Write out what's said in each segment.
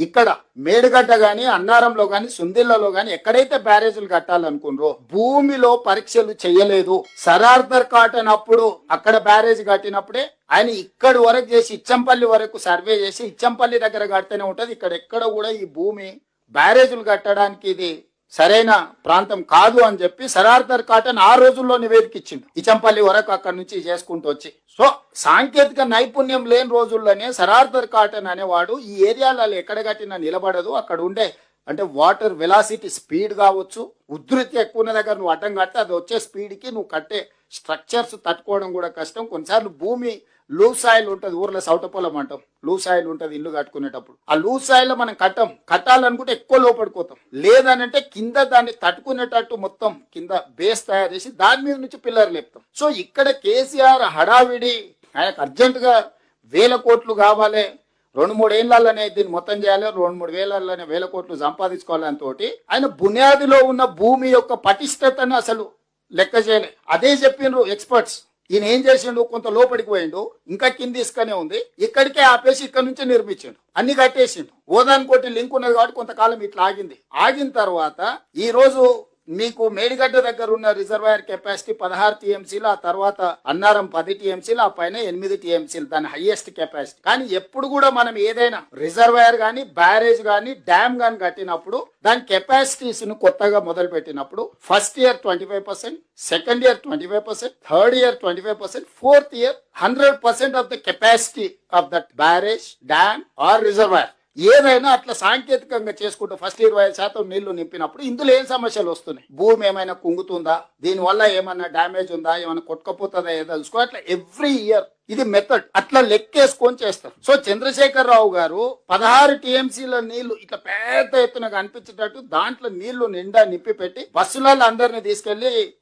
ఇక్కడ మేడిగడ్డ గాని, అన్నారంలో గాని, సుందిళ్లలో గాని ఎక్కడైతే బ్యారేజీలు కట్టాలనుకున్నారో భూమిలో పరీక్షలు చేయలేదు. సర్ ఆర్థర్ కాటన్ అప్పుడు అక్కడ బ్యారేజ్ కట్టినప్పుడే ఆయన ఇక్కడి వరకు చేసి ఇచ్చంపల్లి వరకు సర్వే చేసి ఇచ్చంపల్లి దగ్గర కడితేనే ఉంటది. ఇక్కడ ఎక్కడ కూడా ఈ భూమి బ్యారేజీలు కట్టడానికి ఇది సరైన ప్రాంతం కాదు అని చెప్పి సర్ ఆర్థర్ కాటన్ ఆ రోజుల్లో నివేదిక ఇచ్చిండు. ఇచ్చంపల్లి వరకు అక్కడ నుంచి చేసుకుంటూ వచ్చి. సో సాంకేతిక నైపుణ్యం లేని రోజుల్లోనే సర్ ఆర్థర్ కాటన్ అనేవాడు ఈ ఏరియాలలో ఎక్కడ కట్టినా నిలబడదు, అక్కడ ఉండే అంటే వాటర్ వెలాసిటీ స్పీడ్ కావచ్చు, ఉధృతి ఎక్కువ ఉన్న దగ్గర నువ్వు అడ్డం కడితే అది వచ్చే స్పీడ్కి నువ్వు కట్టే స్ట్రక్చర్స్ తట్టుకోవడం కూడా కష్టం. కొన్నిసార్లు భూమి లూజ్ సాయిల్ ఉంటుంది, ఊర్లో సౌటపొలం అంటాం, లూజ్ సాయిల్ ఉంటుంది ఇల్లు కట్టుకునేటప్పుడు. ఆ లూజ్ సాయిల్ లో మనం కట్టాలనుకుంటే ఎక్కువ లోపడిపోతాం. లేదనంటే కింద దాన్ని తట్టుకునేటట్టు మొత్తం కింద బేస్ తయారు చేసి దాని మీద నుంచి పిల్లర్ లేపుతాం. సో ఇక్కడ కేసీఆర్ హడావిడి, ఆయనకు అర్జెంట్ గా 1000 కోట్లు కావాలి, 2-3 ఏళ్లలోనే దీన్ని మొత్తం చేయాలి, 2-3 వేలలోనే 1000 కోట్లు సంపాదించుకోవాలని తోటి ఆయన బునియాదిలో ఉన్న భూమి యొక్క పటిష్టతను అసలు లెక్క చేయలే. అదే చెప్పిండ్రు ఎక్స్పర్ట్స్. ఈయన ఏం చేసిండు, కొంత లోపలికి పోయిండు, ఇంకా కింది ఇసుకనే ఉంది, ఇక్కడికే ఆపేసి ఇక్కడ నుంచి నిర్మించిండు, అన్ని కట్టేసిండు. ఓదానికోటి లింక్ ఉన్నది కాబట్టి కొంతకాలం ఇట్లా ఆగింది. ఆగిన తర్వాత ఈ రోజు మీకు మేడిగడ్డ దగ్గర ఉన్న రిజర్వాయర్ కెపాసిటీ 16 టీఎంసీలు, ఆ తర్వాత అన్నారం 10 టీఎంసీలు, ఆ పైన 8 టీఎంసీలు దాని హైయెస్ట్ కెపాసిటీ. కానీ ఎప్పుడు కూడా మనం ఏదైనా రిజర్వాయర్ గానీ, బ్యారేజ్ గానీ, డ్యామ్ గానీ కట్టినప్పుడు దాని కెపాసిటీస్ ను కొత్తగా మొదలు పెట్టినప్పుడు first year 25%, second year 25%, third year 25%, fourth year 100% of the capacity of that barrage, dam or reservoir ఏదైనా అట్లా సాంకేతికంగా చేసుకుంటూ ఫస్ట్ 25% నీళ్లు నింపినప్పుడు ఇందులో ఏం సమస్యలు వస్తున్నాయి, భూమి ఏమైనా కుంగుతుందా, దీనివల్ల ఏమైనా డ్యామేజ్ ఉందా, ఏమైనా కొట్టుకపోతుందా, ఏదో తెలుసుకో. అట్లా ఎవ్రీ ఇయర్ ఇది మెథడ్ అట్లా లెక్కేసుకొని చేస్తారు. సో చంద్రశేఖర్ రావు గారు 16 టీఎంసీల నీళ్లు ఇట్లా పెద్ద ఎత్తున కనిపించేటట్టు దాంట్లో నీళ్లు నిండా నింపి పెట్టి బస్సులలో అందరిని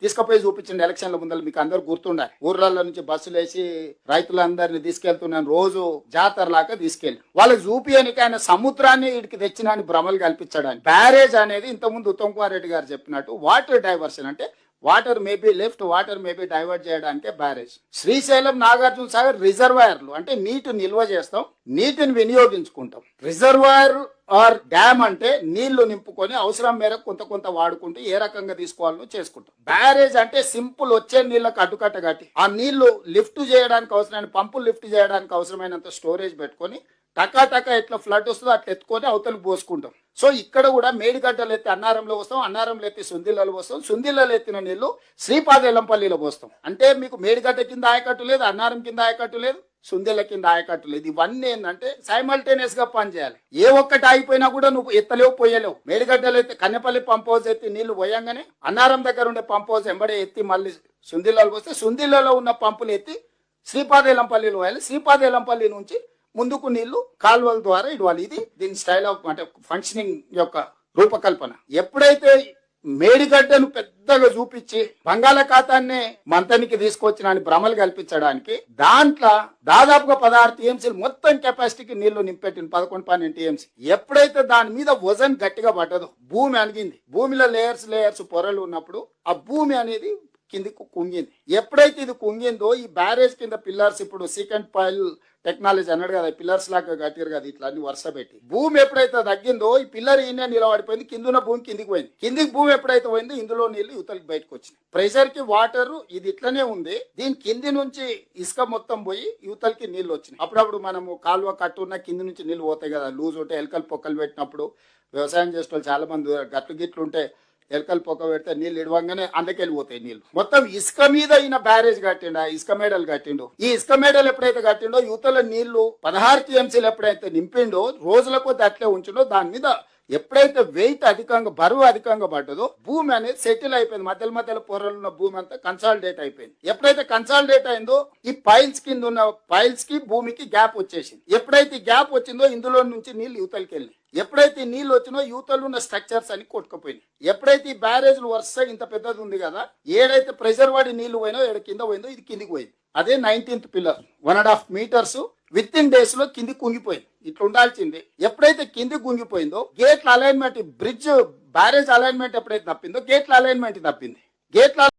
తీసుకుపోయి చూపించండి. ఎలక్షన్ల ముందర మీకు అందరు గుర్తుండాలి. ఊర్లలో నుంచి బస్సులు వేసి రైతులందరినీ తీసుకెళ్తున్నాను, రోజు జాతర లాగా తీసుకెళ్లి వాళ్ళకి చూపియనికి ఆయన సముద్రాన్ని వీడికి తెచ్చిన భ్రమలు కల్పించడానికి. బ్యారేజ్ అనేది ఇంతకుముందు ఉత్తమ్ కుమార్ రెడ్డి గారు చెప్పినట్టు వాటర్ డైవర్షన్ అంటే water maybe left, water maybe divert చేయడానికే బ్యారేజ్. శ్రీశైలం, నాగార్జున సాగర్ రిజర్వాయర్లు అంటే నీటి నిల్వ చేస్తాం, నీటిని వినియోగించుకుంటాం. రిజర్వాయర్ ఆర్ డ్యామ్ అంటే నీళ్లు నింపుకొని అవసరం మేరకు కొంత వాడుకుంటూ ఏ రకంగా తీసుకోవాలో చేసుకుంటాం. బ్యారేజ్ అంటే సింపుల్ వచ్చే నీళ్లకు అడ్డుకట్ట కట్టి ఆ నీళ్లు లిఫ్ట్ చేయడానికి అవసరమైన పంపులు లిఫ్ట్ చేయడానికి అవసరమైనంత స్టోరేజ్ పెట్టుకొని టకా ఎట్లా ఫ్లడ్ వస్తుందో అట్లా ఎత్తుకొని అవతలకు పోసుకుంటాం. సో ఇక్కడ కూడా మేడిగడ్డలు ఎత్తి అన్నారంలో వస్తాం, అన్నారంలో ఎత్తి సుందిళ్ళలో పోస్తాం, సుందిళ్ళలో ఎత్తిన నీళ్లు శ్రీపాదెల్లంపల్లిలో పోస్తాం. అంటే మీకు మేడిగడ్డ కింద ఆయకట్టు లేదు, అన్నారం కింద ఆయకట్టు లేదు, సుందిళ్ళ కింద ఆయకట్టు లేదు. ఇవన్నీ ఏంటంటే సైమల్టేనియస్ గా పనిచేయాలి. ఏ ఒక్కటి ఆగిపోయినా కూడా నువ్వు ఎత్తలేవు, పోయలేవు. మేడిగడ్డలు ఎత్తి కన్నెపల్లి పంప్ హౌస్ ఎత్తి నీళ్లు పోయంగానే అన్నారం దగ్గర ఉండే పంప్ హౌస్ ఎంబడే ఎత్తి మళ్ళీ సుందిళ్ళలో పోస్తే సుందిళ్ళలో ఉన్న పంపులు ఎత్తి శ్రీపాదెల్లంపల్లిలో పోయాలి. శ్రీపాదెల్లంపల్లి నుంచి ముందుకు నీళ్లు కాలువల ద్వారా ఇవ్వాలి. ఇది దీని స్టైల్ ఆఫ్ అంటే ఫంక్షనింగ్ యొక్క రూపకల్పన. ఎప్పుడైతే మేడిగడ్డను పెద్దగా చూపించి బంగాళాఖాతాన్ని మంతనికి తీసుకొచ్చిన భ్రమలు కల్పించడానికి దాంట్లో దాదాపుగా 16 టీఎంసీలు మొత్తం కెపాసిటీకి నీళ్లు నింపెట్టింది, 11-12 టీఎంసీ. ఎప్పుడైతే దాని మీద వజన్ గట్టిగా పడ్డదో భూమి అణిగింది. భూమిలో లేయర్స్ పొరలు ఉన్నప్పుడు ఆ భూమి అనేది కిందికి కుంగింది. ఎప్పుడైతే ఇది కుంగిందో ఈ బ్యారేజ్ కింద పిల్లర్స్, ఇప్పుడు సీకెంట్ పైల్ టెక్నాలజీ అన్నాడు కదా, పిల్లర్స్ లాగా కట్టారు కదా ఇట్లా అన్ని వరుస పెట్టి. భూమి ఎప్పుడైతే తగ్గిందో ఈ పిల్లర్ ఈయన నిలబడిపోయింది, కింద భూమి కిందికి పోయింది. కిందికి భూమి ఎప్పుడైతే పోయిందో ఇందులో నీళ్లు యువతలకి బయటకు వచ్చింది. ప్రెషర్ కి వాటర్ ఇది ఇట్లనే ఉంది, దీని కింది నుంచి ఇసుక మొత్తం పోయి యువతలకి నీళ్లు వచ్చినాయి. అప్పుడప్పుడు మనము కాలువ కట్టున్న కింది నుంచి నీళ్లు పోతాయి కదా, లూజ్ ఉంటే ఎలకలు పొక్కలు పెట్టినప్పుడు వ్యవసాయం చేసే చాలా మంది గిట్లు ఉంటే ఎలకలు పొక్క పెడితే నీళ్ళు ఇడవంగానే అందుకెళ్ళిపోతాయి నీళ్లు. మొత్తం ఇసుక మీద ఈయన బ్యారేజ్ కట్టిండు, ఇసుక మేడలు కట్టిండు. ఈ ఇసుక మేడలు ఎప్పుడైతే కట్టిండో యువతల నీళ్లు 16 టీఎంసీలు ఎప్పుడైతే నింపిండో రోజుల కొద్ది అట్లే ఉంచిండో దాని మీద ఎప్పుడైతే వెయిట్ అధికంగా బరువు అధికంగా పడ్డదో భూమి అనేది సెటిల్ అయిపోయింది. మధ్యలో పొరలు ఉన్న భూమి అంతా కన్సాలిడేట్ అయిపోయింది. ఎప్పుడైతే కన్సాలిడేట్ అయిందో ఈ పైల్స్ కింద ఉన్న పైల్స్ కి భూమికి గ్యాప్ వచ్చేసింది. ఎప్పుడైతే గ్యాప్ వచ్చిందో ఇందులో నుంచి నీళ్లు యువతలకి వెళ్ళి ఎప్పుడైతే నీళ్లు వచ్చినో యువతలు ఉన్న స్ట్రక్చర్స్ అని కొట్టుకుపోయినాయి. ఎప్పుడైతే ఈ బ్యారేజ్లు వరుస ఇంత పెద్దది ఉంది కదా, ఏడైతే ప్రెషర్ పడి నీళ్లు పోయినో ఏడు కింద పోయిందో ఇది కిందికి పోయింది. అదే 19th pillar 1.5 metres within days లో కింది కుంగిపోయింది. ఇట్లా ఉండాల్సింది. ఎప్పుడైతే కింది కుంగిపోయిందో గేట్ల అలైన్మెంట్, బ్రిడ్జ్ బ్యారేజ్ అలైన్మెంట్ ఎప్పుడైతే తప్పిందో గేట్ల అలైన్మెంట్ తప్పింది. గేట్ల